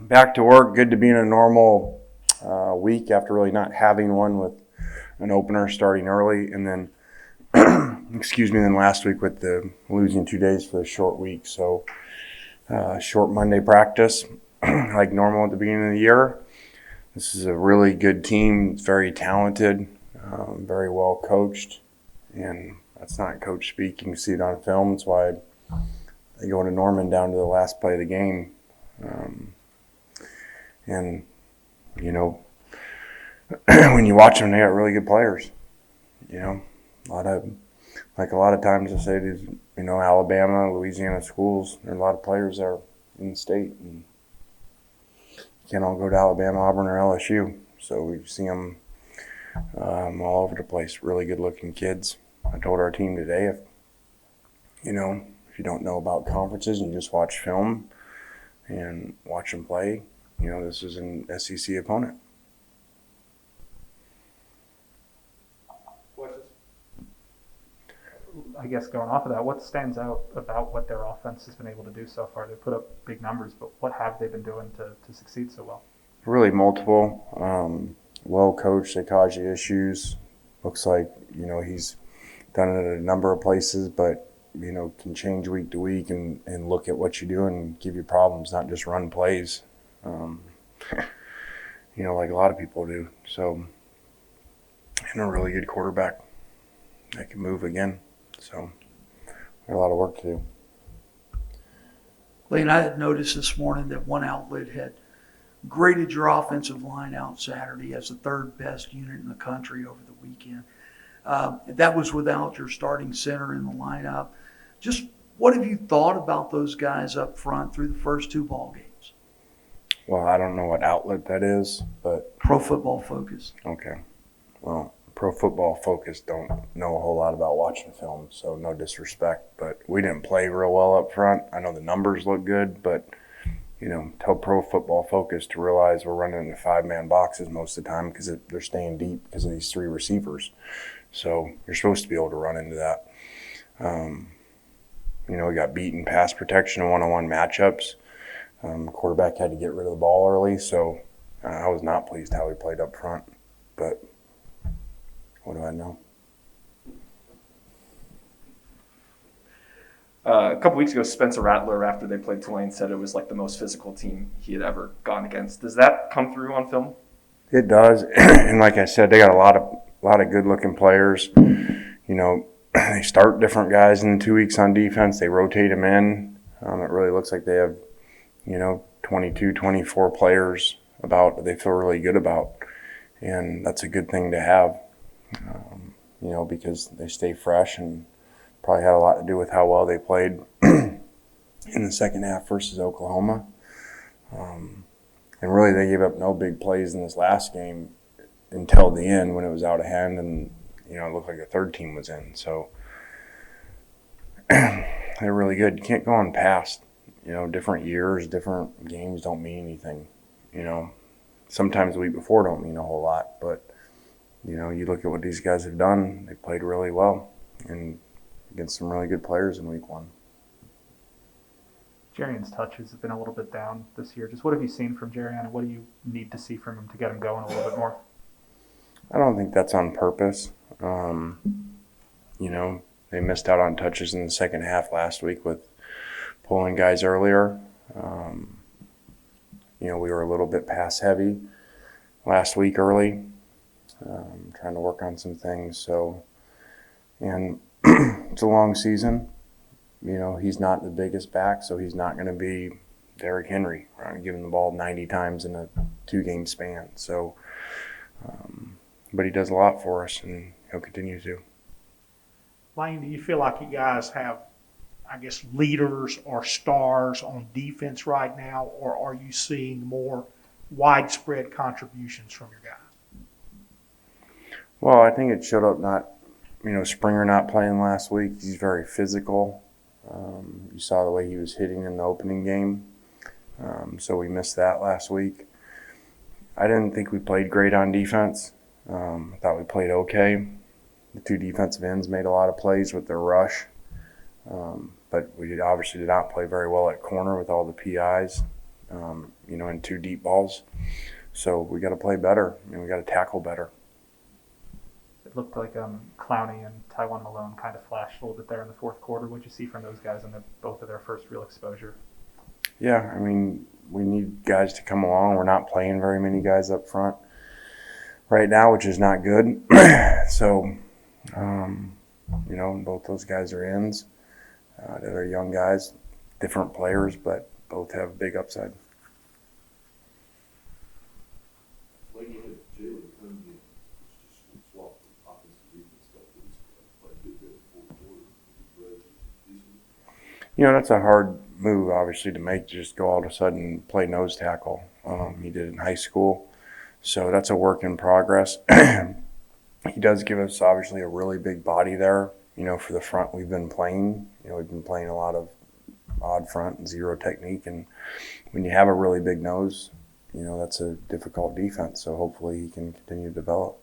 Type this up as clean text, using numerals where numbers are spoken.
Back to work. Good to be in a normal week after really not having one with an opener starting early, and then then last week with the losing 2 days for the short week. So short Monday practice like normal at the beginning of the year. This is a really good team. It's very talented, very well coached, and that's not coach speak. You can see it on film. That's why they go to Norman down to the last play of the game. And, you know, when you watch them, they got really good players. You know, a lot of times I say these, Alabama, Louisiana schools, there are a lot of players there in the state. And you can't all go to Alabama, Auburn, or LSU. So we see them all over the place. Really good-looking kids. I told our team today, if you don't know about conferences and you just watch film and watch them play, this is an SEC opponent. I guess going off of that, what stands out about what their offense has been able to do so far? They put up big numbers, but what have they been doing to succeed so well? Really multiple. Well coached. They cause you issues. Looks like, he's done it at a number of places, but, can change week to week and look at what you do and give you problems, not just run plays, like a lot of people do. So, and a really good quarterback that can move again. So, we got a lot of work to do. Lane, I had noticed this morning that one outlet had graded your offensive line out Saturday as the third best unit in the country over the weekend. That was without your starting center in the lineup. Just what have you thought about those guys up front through the first two ball games? Well, I don't know what outlet that is, but Pro Football Focus. Okay. Well, Pro Football Focus don't know a whole lot about watching film, so no disrespect, but we didn't play real well up front. I know the numbers look good, but tell Pro Football Focus to realize we're running into 5-man boxes most of the time because they're staying deep because of these 3 receivers. So you're supposed to be able to run into that. We got beaten pass protection in one-on-one matchups. Quarterback had to get rid of the ball early, so I was not pleased how we played up front. But what do I know? A couple weeks ago, Spencer Rattler, after they played Tulane, said it was like the most physical team he had ever gone against. Does that come through on film? It does, and like I said, they got a lot of good-looking players. They start different guys in 2 weeks on defense. They rotate them in. It really looks like they have, 22, 24 players they feel really good about, and that's a good thing to have. Because they stay fresh and probably had a lot to do with how well they played in the second half versus Oklahoma. And really, they gave up no big plays in this last game until the end when it was out of hand and, it looked like a third team was in. So they're really good. You can't go on past, different years, different games don't mean anything. Sometimes the week before don't mean a whole lot, but you look at what these guys have done, they played really well and against some really good players in week 1. Jerrion's touches have been a little bit down this year. Just what have you seen from Jerrion, and what do you need to see from him to get him going a little bit more? I don't think that's on purpose. They missed out on touches in the second half last week with pulling guys earlier. We were a little bit pass heavy last week early. Trying to work on some things. So, and it's a long season. He's not the biggest back, so he's not going to be Derrick Henry. We're not going to give him the ball 90 times in a 2-game span. So, but he does a lot for us, and he'll continue to. Lane, do you feel like you guys have, leaders or stars on defense right now, or are you seeing more widespread contributions from your guys? Well, I think it showed up Springer not playing last week. He's very physical. You saw the way he was hitting in the opening game. So we missed that last week. I didn't think we played great on defense. I thought we played okay. The 2 defensive ends made a lot of plays with their rush. But we obviously did not play very well at corner with all the PIs. in 2 deep balls. So we got to play better. We got to tackle better. It looked like Clowney and Taiwan Malone kind of flashed a little bit there in the fourth quarter. What'd you see from those guys in both of their first real exposure? Yeah, we need guys to come along. We're not playing very many guys up front right now, which is not good. So, both those guys are ends. That are young guys, different players, but both have big upside. Like you had Jalen come in, it's just swap from offense to defense, got this, played a good bit in the fourth quarter, decent. That's a hard move, obviously, to make, to just go all of a sudden play nose tackle. He did it in high school, so that's a work in progress. He does give us, obviously, a really big body there, for the front we've been playing. We've been playing a lot of odd front and zero technique, and when you have a really big nose, that's a difficult defense, so hopefully he can continue to develop.